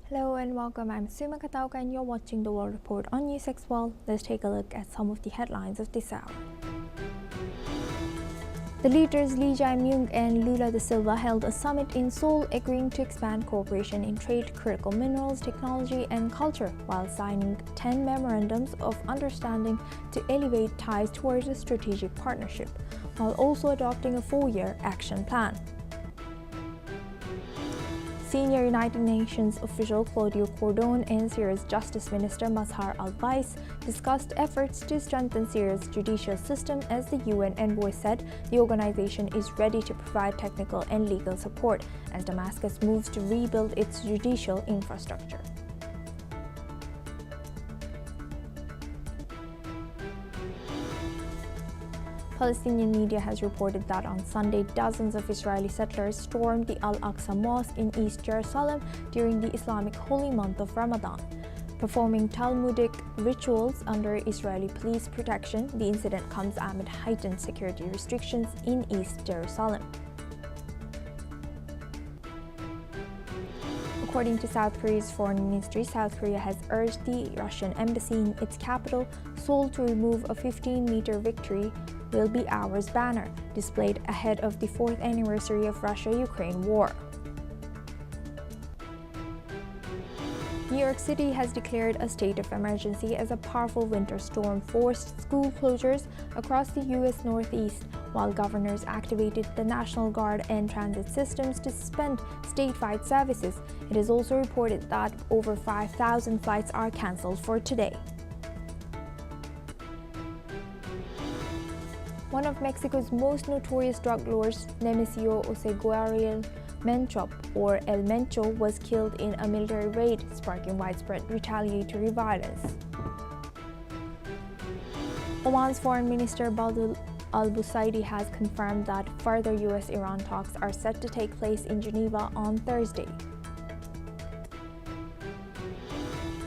Hello and welcome. I'm Suma Katauka and you're watching the World Report on NewsX. Well, let's take a look at some of the headlines of this hour. The leaders Lee Jae-myung and Lula da Silva held a summit in Seoul agreeing to expand cooperation in trade, critical minerals, technology and culture while signing 10 memorandums of understanding to elevate ties towards a strategic partnership, while also adopting a 4-year action plan. Senior United Nations official Claudio Cordon and Syria's Justice Minister Mazhar al-Bais discussed efforts to strengthen Syria's judicial system as the UN envoy said the organization is ready to provide technical and legal support as Damascus moves to rebuild its judicial infrastructure. Palestinian media has reported that on Sunday, dozens of Israeli settlers stormed the Al-Aqsa Mosque in East Jerusalem during the Islamic holy month of Ramadan. Performing Talmudic rituals under Israeli police protection, the incident comes amid heightened security restrictions in East Jerusalem. According to South Korea's foreign ministry, South Korea has urged the Russian embassy in its capital, Seoul, to remove a 15-meter victory will be ours banner displayed ahead of the 4th anniversary of Russia-Ukraine war. New York City has declared a state of emergency as a powerful winter storm forced school closures across the U.S. Northeast, while governors activated the National Guard and transit systems to suspend statewide services. It is also reported that over 5,000 flights are canceled for today. One of Mexico's most notorious drug lords, Nemesio Oseguariel Menchop, or El Mencho, was killed in a military raid, sparking widespread retaliatory violence. Oman's Foreign Minister Badr al-Busaidi has confirmed that further US-Iran talks are set to take place in Geneva on Thursday.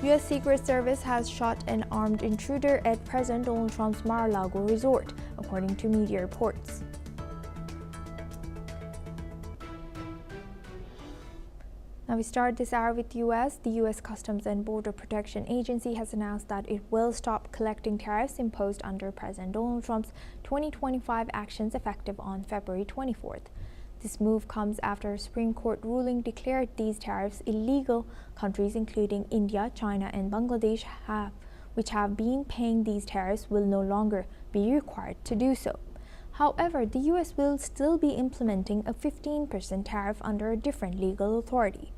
U.S. Secret Service has shot an armed intruder at President Donald Trump's Mar-a-Lago resort, according to media reports. Now we start this hour with U.S. The U.S. Customs and Border Protection Agency has announced that it will stop collecting tariffs imposed under President Donald Trump's 2025 actions effective on February 24th. This move comes after a Supreme Court ruling declared these tariffs illegal. Countries including India, China, and Bangladesh, which have been paying these tariffs, will no longer be required to do so. However, the U.S. will still be implementing a 15% tariff under a different legal authority.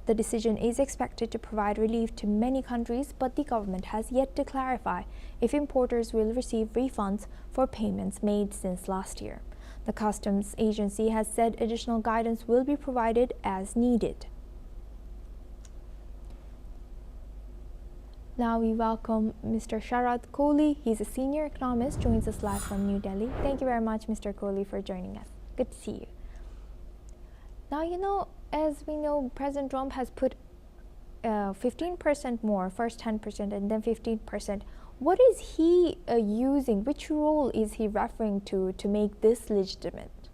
The decision is expected to provide relief to many countries, but the government has yet to clarify if importers will receive refunds for payments made since last year. The Customs Agency has said additional guidance will be provided as needed. Now we welcome Mr. Sharad Kohli. He's a senior economist, joins us live from New Delhi. Thank you very much, Mr. Kohli, for joining us. Good to see you. Now, as we know, President Trump has put 15% more, first 10% and then 15%. What is he using? Which rule is he referring to make this legitimate?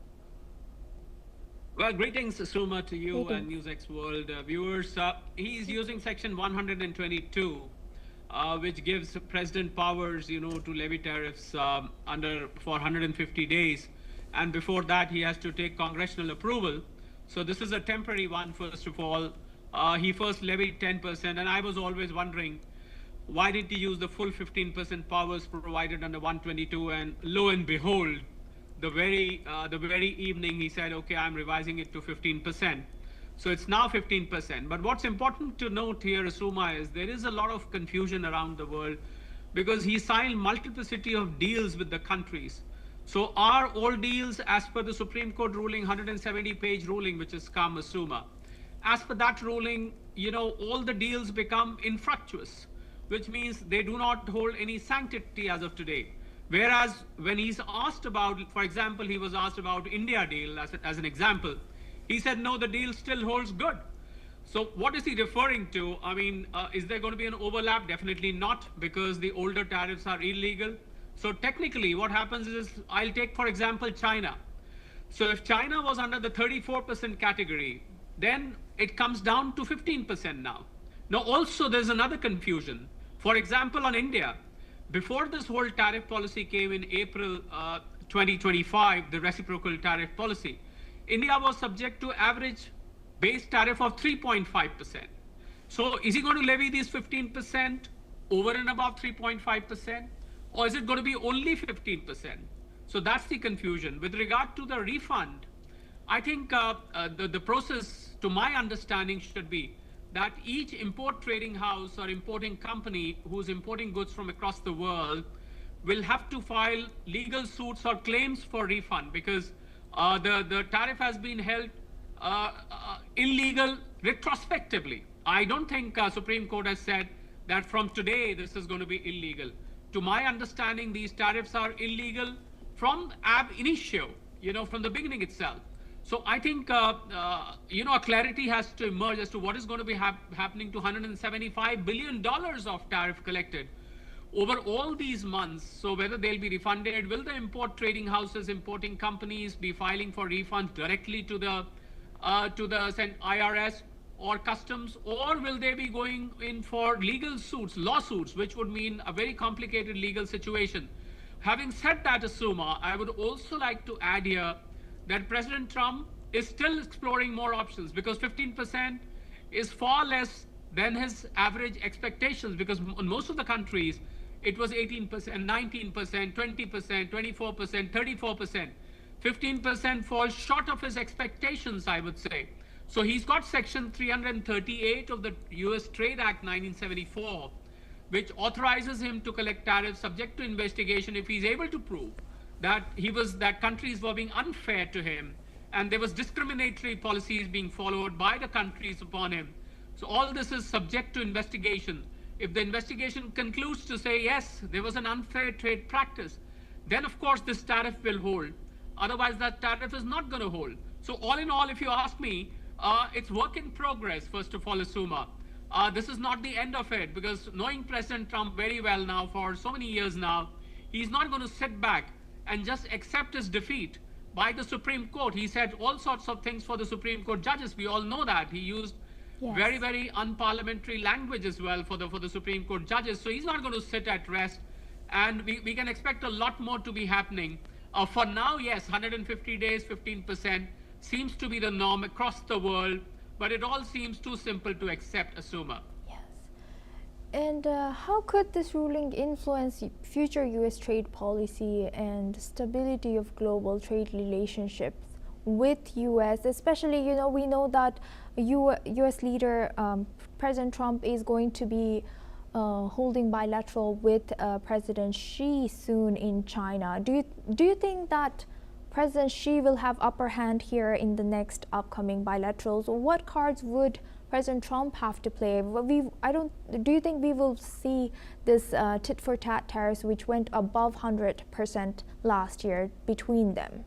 Well, greetings, Suma, to you and NewsX World viewers. He's using Section 122, which gives President powers, to levy tariffs for 150 days. And before that, he has to take congressional approval. So this is a temporary one, first of all. He first levied 10%, and I was always wondering, why did he use the full 15% powers provided under 122? And lo and behold, the very evening he said, okay, I'm revising it to 15%. So it's now 15%. But what's important to note here, Suma, is there is a lot of confusion around the world because he signed multiplicity of deals with the countries. So are all deals, as per the Supreme Court ruling, 170-page ruling, which is come, Suma, as per that ruling, all the deals become infructuous, which means they do not hold any sanctity as of today. Whereas when he's asked about, for example, he was asked about India deal as an example, he said, no, the deal still holds good. So what is he referring to? I mean, is there going to be an overlap? Definitely not, because the older tariffs are illegal. So technically what happens is, I'll take, for example, China. So if China was under the 34% category, then it comes down to 15% now. Now also there's another confusion. For example, on India, before this whole tariff policy came in April 2025, the reciprocal tariff policy, India was subject to average base tariff of 3.5%. So is he going to levy these 15% over and above 3.5%? Or is it going to be only 15%? So that's the confusion. With regard to the refund, I think the process, to my understanding, should be that each import trading house or importing company who's importing goods from across the world will have to file legal suits or claims for refund, because the tariff has been held illegal retrospectively. I don't think Supreme Court has said that from today this is going to be illegal. To my understanding, these tariffs are illegal from ab initio, from the beginning itself. So I think, a clarity has to emerge as to what is going to be happening to $175 billion of tariff collected over all these months. So whether they'll be refunded, will the import trading houses, importing companies be filing for refunds directly to the IRS or customs, or will they be going in for legal suits, lawsuits, which would mean a very complicated legal situation? Having said that, Asuma, I would also like to add here that President Trump is still exploring more options, because 15% is far less than his average expectations, because in most of the countries, it was 18%, 19%, 20%, 24%, 34%. 15% falls short of his expectations, I would say. So he's got Section 338 of the US Trade Act 1974, which authorizes him to collect tariffs subject to investigation if he's able to prove that countries were being unfair to him and there was discriminatory policies being followed by the countries upon him. So all this is subject to investigation. If the investigation concludes to say, yes, there was an unfair trade practice, then of course this tariff will hold. Otherwise that tariff is not going to hold. So all in all, if you ask me, it's work in progress, first of all, Asuma. This is not the end of it, because knowing President Trump very well now for so many years now, he's not going to sit back and just accept his defeat by the Supreme Court. He said all sorts of things for the Supreme Court judges. We all know that. He used very, very unparliamentary language as well for the Supreme Court judges. So he's not going to sit at rest. And we can expect a lot more to be happening. For now, yes, 150 days, 15% seems to be the norm across the world. But it all seems too simple to accept, Asuma. Yes. And how could this ruling influence future U.S. trade policy and stability of global trade relationships with U.S., especially, we know that U.S. leader, President Trump, is going to be holding bilateral with President Xi soon in China. Do you think that President Xi will have upper hand here in the next upcoming bilaterals? What cards would President Trump have to play? Do you think we will see this tit-for-tat tariffs, which went above 100% last year, between them?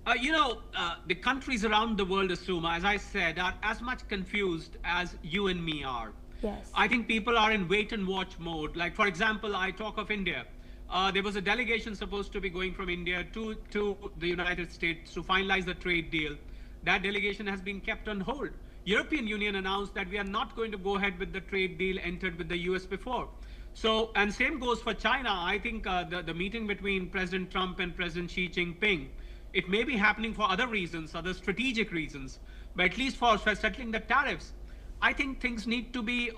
The countries around the world, Asuma, as I said, are as much confused as you and me are. Yes. I think people are in wait and watch mode. Like, for example, I talk of India. There was a delegation supposed to be going from India to the United States to finalize the trade deal. That delegation has been kept on hold. European Union announced that we are not going to go ahead with the trade deal entered with the US before. So, and same goes for China. I think the meeting between President Trump and President Xi Jinping, it may be happening for other reasons, other strategic reasons, but at least for settling the tariffs, I think things need to be,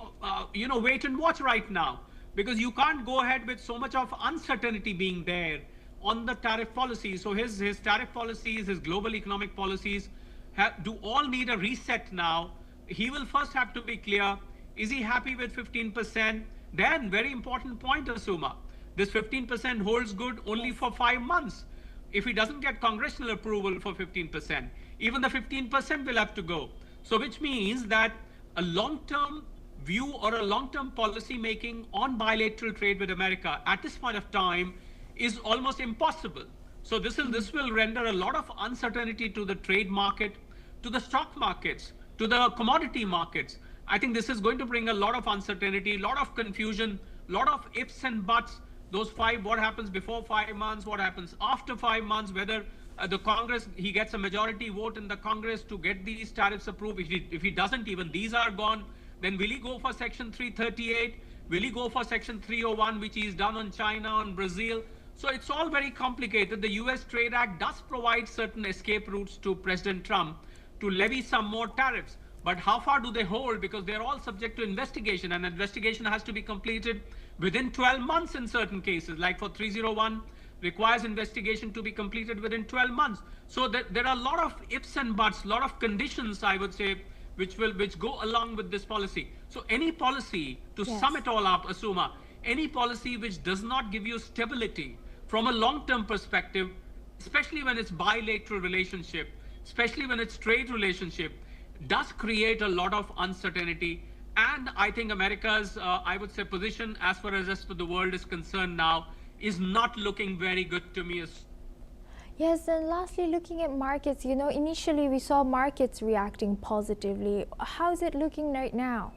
wait and watch right now. Because you can't go ahead with so much of uncertainty being there on the tariff policy. So his tariff policies, his global economic policies do all need a reset now. He will first have to be clear, is he happy with 15%? Then, very important point, Asuma, this 15% holds good only for 5 months. If he doesn't get congressional approval for 15%, even the 15% will have to go. So which means that a long-term view or a long-term policy making on bilateral trade with America at this point of time is almost impossible. So this will render a lot of uncertainty to the trade market, to the stock markets, to the commodity markets. I think this is going to bring a lot of uncertainty, a lot of confusion, a lot of ifs and buts. Those what happens before 5 months, what happens after 5 months, whether the Congress, he gets a majority vote in the Congress to get these tariffs approved. If he doesn't, even these are gone, then will he go for Section 338? Will he go for Section 301, which he's done on China, on Brazil? So it's all very complicated. The US Trade Act does provide certain escape routes to President Trump to levy some more tariffs. But how far do they hold? Because they're all subject to investigation, and investigation has to be completed within 12 months in certain cases, like for 301 requires investigation to be completed within 12 months. So there are a lot of ifs and buts, a lot of conditions, I would say, which go along with this policy. So any policy, to sum it all up, Asuma, any policy which does not give you stability from a long-term perspective, especially when it's bilateral relationship, especially when it's trade relationship, does create a lot of uncertainty. And I think America's, I would say, position as far as the rest of the world is concerned now is not looking very good to me. Yes, and lastly, looking at markets, initially we saw markets reacting positively. How is it looking right now?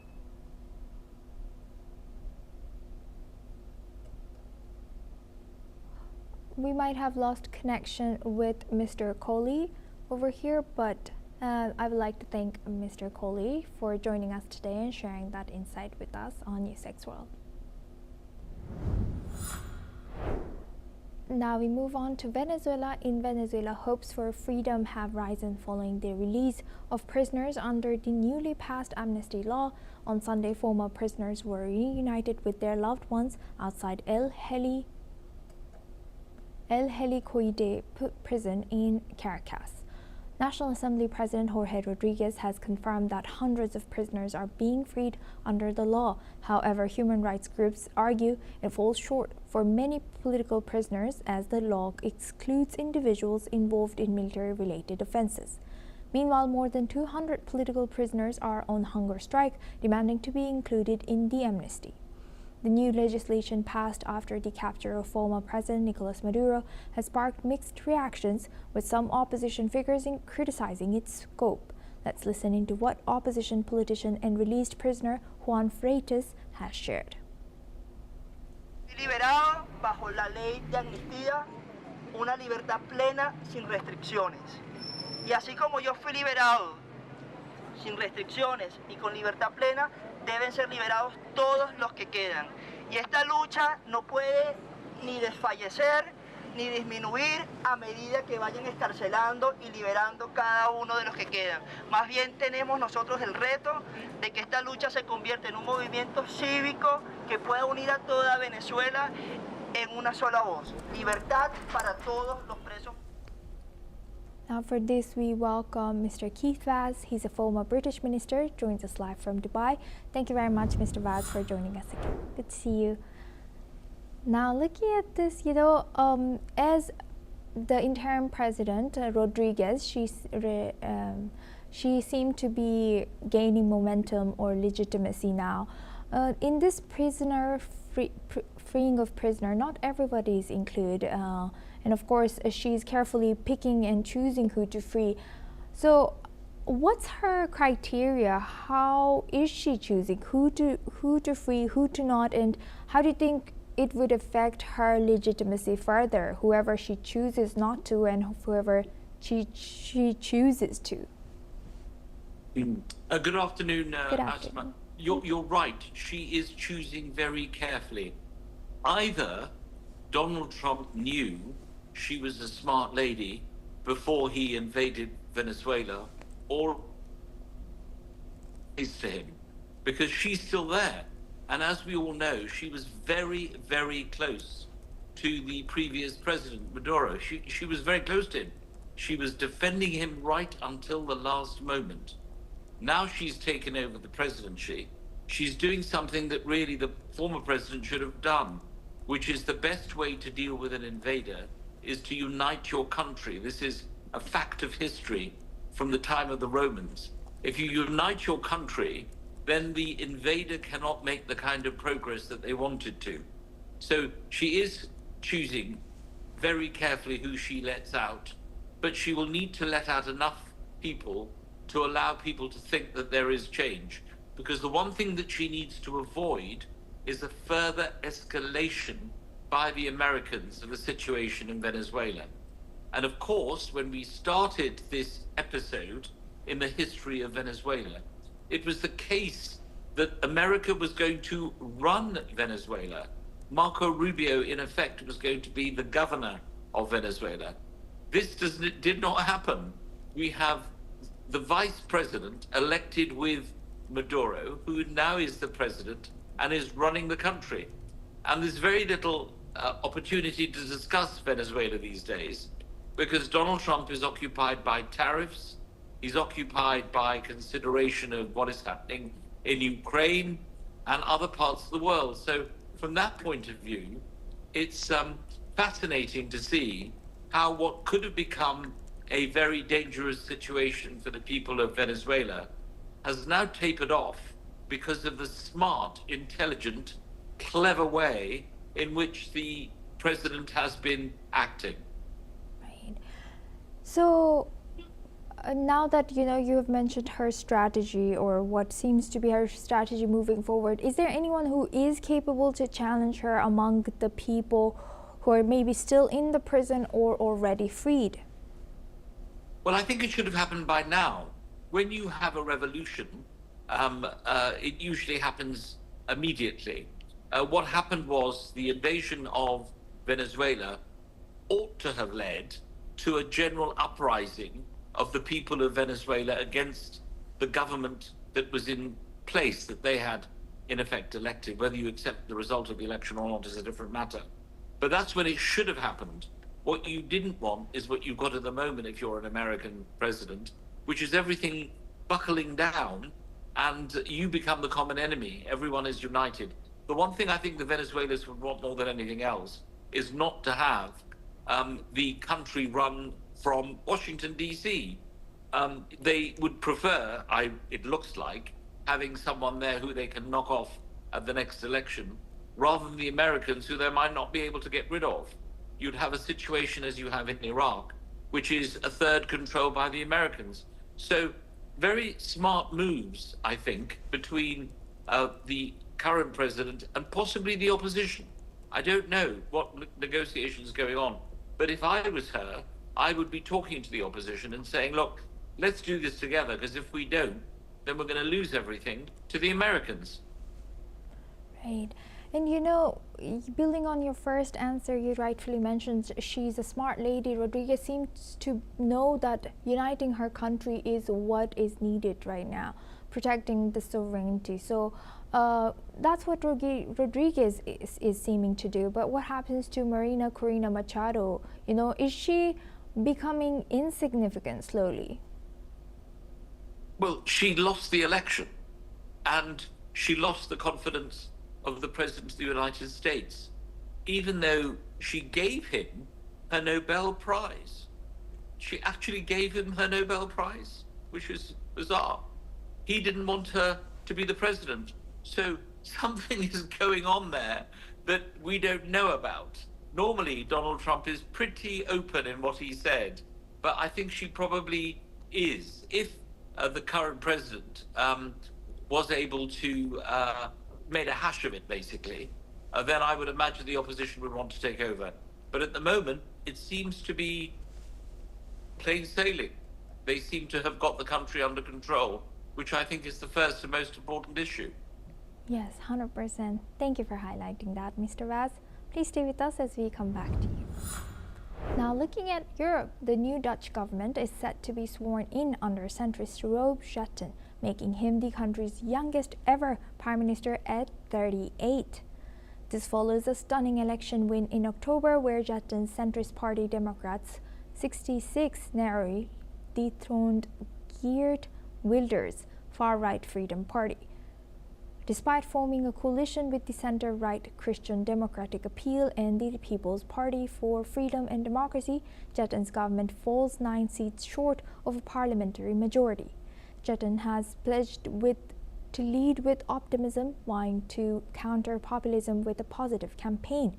We might have lost connection with Mr. Kohli over here, but I would like to thank Mr. Kohli for joining us today and sharing that insight with us on NewsX World. Now we move on to Venezuela. In Venezuela, hopes for freedom have risen following the release of prisoners under the newly passed amnesty law. On Sunday, former prisoners were reunited with their loved ones outside El Helicoide prison in Caracas. National Assembly President Jorge Rodriguez has confirmed that hundreds of prisoners are being freed under the law. However, human rights groups argue it falls short for many political prisoners as the law excludes individuals involved in military-related offenses. Meanwhile, more than 200 political prisoners are on hunger strike, demanding to be included in the amnesty. The new legislation passed after the capture of former President Nicolas Maduro has sparked mixed reactions, with some opposition figures criticizing its scope. Let's listen into what opposition politician and released prisoner Juan Freitas has shared. Liberado bajo la ley de amnistía, una libertad plena sin restricciones. Y así como yo fui liberado sin restricciones y con libertad plena, deben ser liberados todos los que quedan. Y esta lucha no puede ni desfallecer ni disminuir a medida que vayan escarcelando y liberando cada uno de los que quedan. Más bien tenemos nosotros el reto de que esta lucha se convierta en un movimiento cívico que pueda unir a toda Venezuela en una sola voz. Libertad para todos los presos. Now for this, we welcome Mr. Keith Vaz. He's a former British minister, joins us live from Dubai. Thank you very much, Mr. Vaz, for joining us again. Good to see you. Now, looking at this, as the interim president, Rodriguez, she seemed to be gaining momentum or legitimacy now. In this freeing of prisoner, not everybody is included. And of course, she's carefully picking and choosing who to free. So what's her criteria? How is she choosing who to free, who to not, and how do you think it would affect her legitimacy further, whoever she chooses not to and whoever she chooses to? Good afternoon, Good afternoon. Asma. You're right. She is choosing very carefully. Either Donald Trump knew she was a smart lady before he invaded Venezuela, or is to him, because she's still there. And as we all know, she was very, very close to the previous president, Maduro. She was very close to him. She was defending him right until the last moment. Now she's taken over the presidency. She's doing something that really the former president should have done, which is the best way to deal with an invader is to unite your country. This is a fact of history from the time of the Romans. If you unite your country, then the invader cannot make the kind of progress that they wanted to. So she is choosing very carefully who she lets out, but she will need to let out enough people to allow people to think that there is change. Because the one thing that she needs to avoid is a further escalation by the Americans of the situation in Venezuela. And of course, when we started this episode in the history of Venezuela, it was the case that America was going to run Venezuela. Marco Rubio, in effect, was going to be the governor of Venezuela. This did not happen. We have the vice president elected with Maduro, who now is the president and is running the country. And there's very little opportunity to discuss Venezuela these days because Donald Trump is occupied by tariffs. He's occupied by consideration of what is happening in Ukraine and other parts of the world. So from that point of view, it's fascinating to see how what could have become a very dangerous situation for the people of Venezuela has now tapered off because of the smart, intelligent, clever way in which the president has been acting. Right. So now that you have mentioned her strategy, or what seems to be her strategy moving forward, is there anyone who is capable to challenge her among the people who are maybe still in the prison or already freed? Well, I think it should have happened by now. When you have a revolution, it usually happens immediately. What happened was the invasion of Venezuela ought to have led to a general uprising of the people of Venezuela against the government that was in place, that they had in effect elected. Whether you accept the result of the election or not is a different matter. But that's when it should have happened. What you didn't want is what you've got at the moment if you're an American president, which is everything buckling down and you become the common enemy. Everyone is united. The one thing I think the Venezuelans would want more than anything else is not to have the country run from Washington, D.C. They would prefer, it looks like, having someone there who they can knock off at the next election, rather than the Americans who they might not be able to get rid of. You'd have a situation as you have in Iraq, which is a third controlled by the Americans. So very smart moves, I think, between the current president and possibly the opposition. I don't know what negotiations are going on, but if I was her, I would be talking to the opposition and saying, look, let's do this together, because if we don't, then we're going to lose everything to the Americans. Right. And building on your first answer, you rightfully mentioned she's a smart lady. Rodriguez seems to know that uniting her country is what is needed right now, protecting the sovereignty. So that's what Rodriguez is seeming to do. But what happens to Marina Corina Machado? Is she becoming insignificant slowly? Well, she lost the election and she lost the confidence of the President of the United States, even though she gave him her Nobel Prize. She actually gave him her Nobel Prize, which is bizarre. He didn't want her to be the president. So something is going on there that we don't know about. Normally, Donald Trump is pretty open in what he said, but I think she probably is. If the current president was able to made a hash of it, basically, then I would imagine the opposition would want to take over. But at the moment, it seems to be plain sailing. They seem to have got the country under control, which I think is the first and most important issue. Yes, 100%. Thank you for highlighting that, Mr. Vaz. Please stay with us as we come back to you. Now, looking at Europe, the new Dutch government is set to be sworn in under centrist Rob Jetten, making him the country's youngest ever prime minister at 38. This follows a stunning election win in October, where Jetten's centrist party Democrats 66 narrowly dethroned Geert Wilders' far-right Freedom Party. Despite forming a coalition with the center-right Christian Democratic Appeal and the People's Party for Freedom and Democracy, Jetten's government falls 9 seats short of a parliamentary majority. Jetten has pledged to lead with optimism, vying to counter populism with a positive campaign.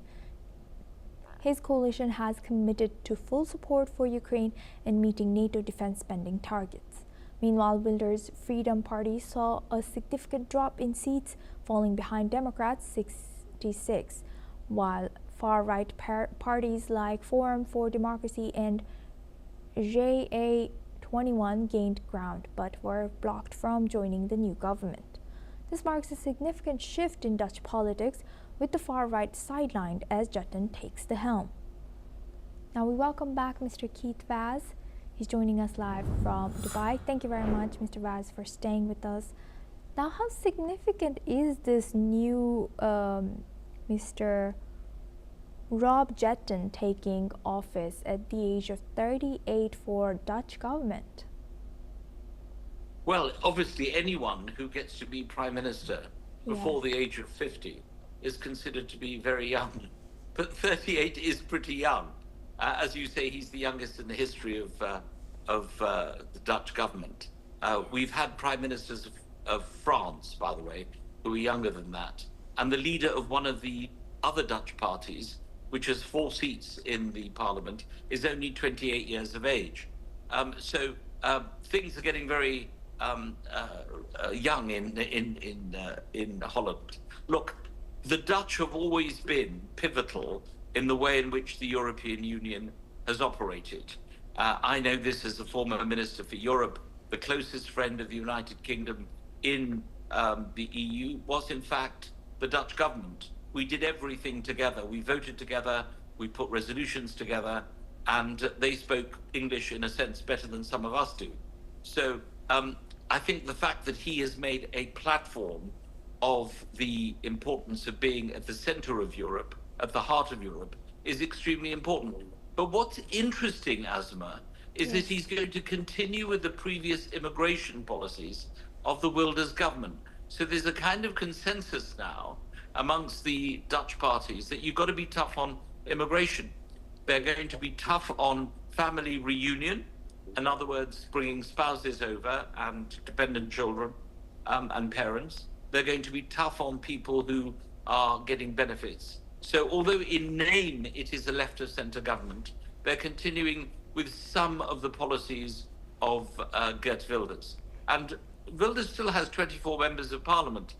His coalition has committed to full support for Ukraine and meeting NATO defense spending targets. Meanwhile, Wilders' Freedom Party saw a significant drop in seats, falling behind Democrats 66, while far-right parties like Forum for Democracy and JA21 gained ground but were blocked from joining the new government. This marks a significant shift in Dutch politics, with the far right sidelined as Jetten takes the helm. Now we welcome back Mr. Geert Wilders. He's joining us live from Dubai. Thank you very much, Mr. Wilders, for staying with us. Now, how significant is this new Mr. Rob Jetten taking office at the age of 38 for Dutch government? Well, obviously anyone who gets to be Prime Minister before the age of 50 is considered to be very young. But 38 is pretty young. As you say, he's the youngest in the history of the Dutch government. We've had Prime Ministers of France, by the way, who are younger than that. And the leader of one of the other Dutch parties, which has 4 seats in the parliament, is only 28 years of age. So things are getting very young in Holland. Look, the Dutch have always been pivotal in the way in which the European Union has operated. I know this as a former Minister for Europe. The closest friend of the United Kingdom in the EU was, in fact, the Dutch government. We did everything together. We voted together, we put resolutions together, and they spoke English, in a sense, better than some of us do. So I think the fact that he has made a platform of the importance of being at the center of Europe, at the heart of Europe, is extremely important. But what's interesting, Asma, is that he's going to continue with the previous immigration policies of the Wilders government. So there's a kind of consensus now amongst the Dutch parties that you've got to be tough on immigration. They're going to be tough on family reunion, in other words, bringing spouses over and dependent children and parents. They're going to be tough on people who are getting benefits. So although in name it is a left of centre government, they're continuing with some of the policies of Geert Wilders. And Wilders still has 24 members of parliament.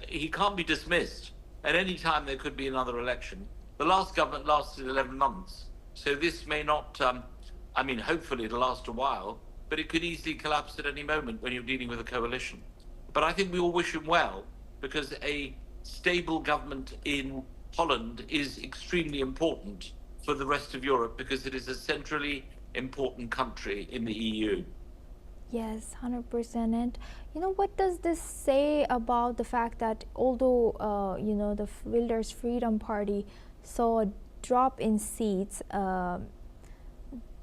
He can't be dismissed. At any time there could be another election. The last government lasted 11 months. So this may not, I mean, hopefully it'll last a while, but it could easily collapse at any moment when you're dealing with a coalition. But I think we all wish him well, because a stable government in Holland is extremely important for the rest of Europe, because it is a centrally important country in the EU. Yes, 100%. And you know, what does this say about the fact that although you know, the Wilders Freedom Party saw a drop in seats,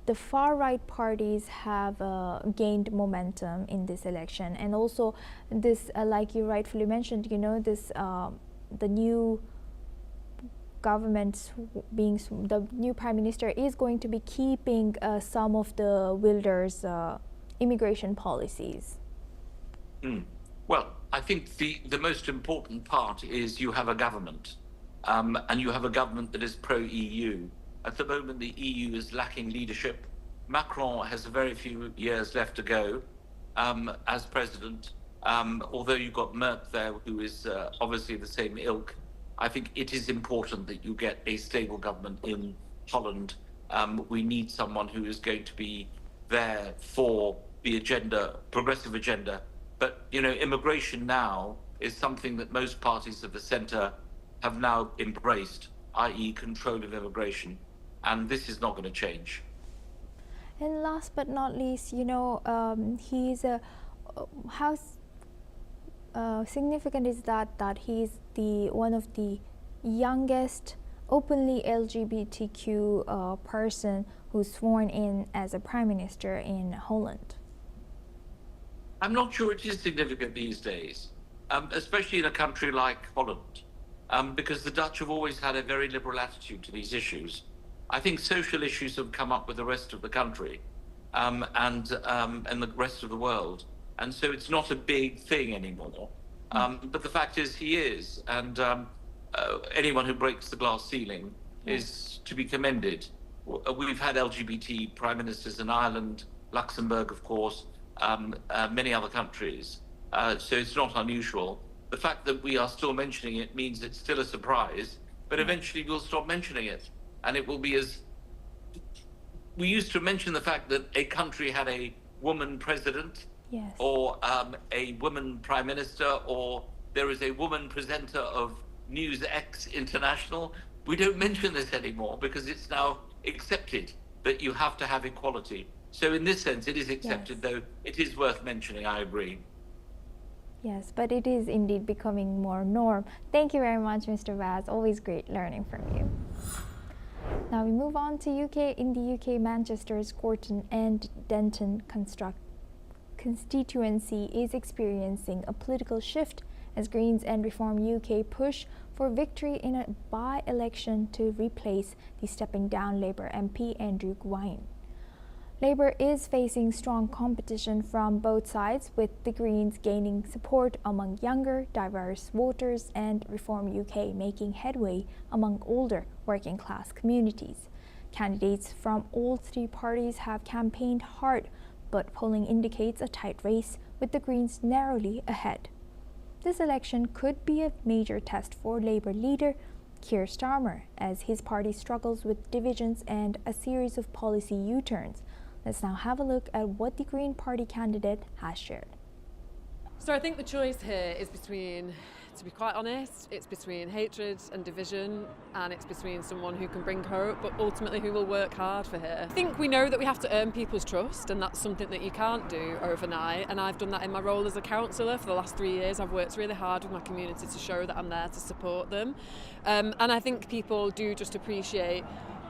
the far right parties have gained momentum in this election? And also this, like you rightfully mentioned, you know, this the new government being, the new prime minister is going to be keeping some of the Wilders immigration policies. Well, I think the most important part is you have a government, and you have a government that is pro-EU. At the moment, the EU is lacking leadership. Macron has a very few years left to go as president. Although you've got Merkel there, who is obviously the same ilk, I think it is important that you get a stable government in Holland. We need someone who is going to be there for the agenda, progressive agenda. But, you know, immigration now is something that most parties of the centre have now embraced, i.e. control of immigration. And this is not going to change. And last but not least, you know, he's how significant is that he's one of the youngest openly LGBTQ person who's sworn in as a prime minister in Holland? I'm not sure it is significant these days, especially in a country like Holland, because the Dutch have always had a very liberal attitude to these issues. I think social issues have come up with the rest of the country and the rest of the world. And so it's not a big thing anymore. But the fact is he is. And anyone who breaks the glass ceiling is to be commended. We've had LGBT prime ministers in Ireland, Luxembourg, of course, many other countries. So it's not unusual. The fact that we are still mentioning it means it's still a surprise, but eventually we'll stop mentioning it. And it will be as we used to mention the fact that a country had a woman president, Yes. or a woman prime minister, or there is a woman presenter of NewsX International. We don't mention this anymore because it's now accepted that you have to have equality. So in this sense, it is accepted, Yes. though it is worth mentioning, I agree. Yes, but it is indeed becoming more norm. Thank you very much, Mr. Vaz. Always great learning from you. Now we move on to UK. In the UK, Manchester's Gorton and Denton constituency is experiencing a political shift as Greens and Reform UK push for victory in a by-election to replace the stepping down Labour MP Andrew Gwynne. Labour is facing strong competition from both sides, with the Greens gaining support among younger, diverse voters and Reform UK making headway among older, working-class communities. Candidates from all three parties have campaigned hard, but polling indicates a tight race, with the Greens narrowly ahead. This election could be a major test for Labour leader Keir Starmer, as his party struggles with divisions and a series of policy U-turns. Let's now have a look at what the Green Party candidate has shared. So I think the choice here is between, to be quite honest, it's between hatred and division, and it's between someone who can bring hope, but ultimately who will work hard for her. I think we know that we have to earn people's trust, and that's something that you can't do overnight, and I've done that in my role as a councillor for the last 3 years. I've worked really hard with my community to show that I'm there to support them, and I think people do just appreciate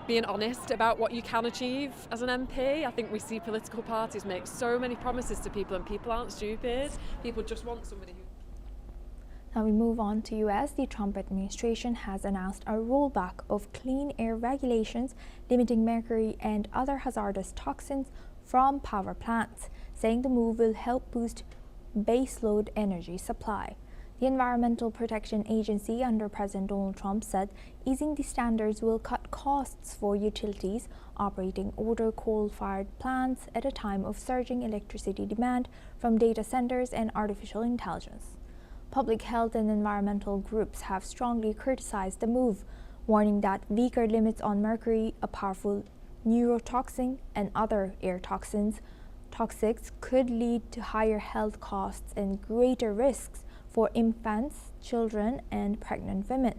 being honest about what you can achieve as an MP. I think we see political parties make so many promises to people, and people aren't stupid. People just want somebody who... Now we move on to US. The Trump administration has announced a rollback of clean air regulations limiting mercury and other hazardous toxins from power plants, saying the move will help boost baseload energy supply. The Environmental Protection Agency under President Donald Trump said easing the standards will cut costs for utilities operating older coal-fired plants at a time of surging electricity demand from data centers and artificial intelligence. Public health and environmental groups have strongly criticized the move, warning that weaker limits on mercury, a powerful neurotoxin, and other air toxics could lead to higher health costs and greater risks for infants, children, and pregnant women.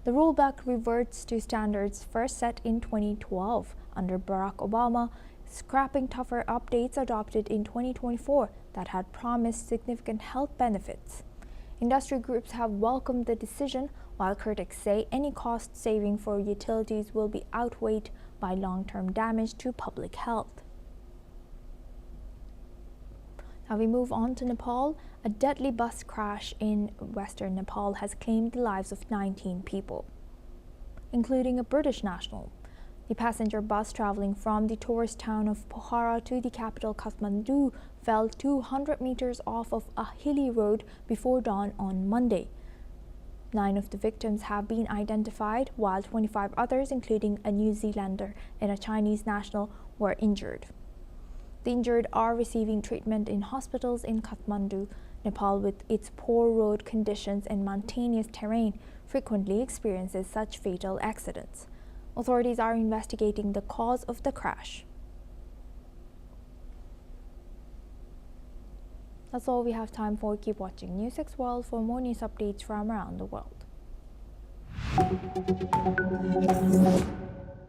The rollback reverts to standards first set in 2012 under Barack Obama, scrapping tougher updates adopted in 2024 that had promised significant health benefits. Industry groups have welcomed the decision, while critics say any cost saving for utilities will be outweighed by long-term damage to public health. Now we move on to Nepal. A deadly bus crash in western Nepal has claimed the lives of 19 people, including a British national. The passenger bus traveling from the tourist town of Pokhara to the capital Kathmandu fell 200 meters off of a hilly road before dawn on Monday. 9 of the victims have been identified, while 25 others, including a New Zealander and a Chinese national, were injured. The injured are receiving treatment in hospitals in Kathmandu. Nepal, with its poor road conditions and mountainous terrain, frequently experiences such fatal accidents. Authorities are investigating the cause of the crash. That's all we have time for. Keep watching NewsX World for more news updates from around the world.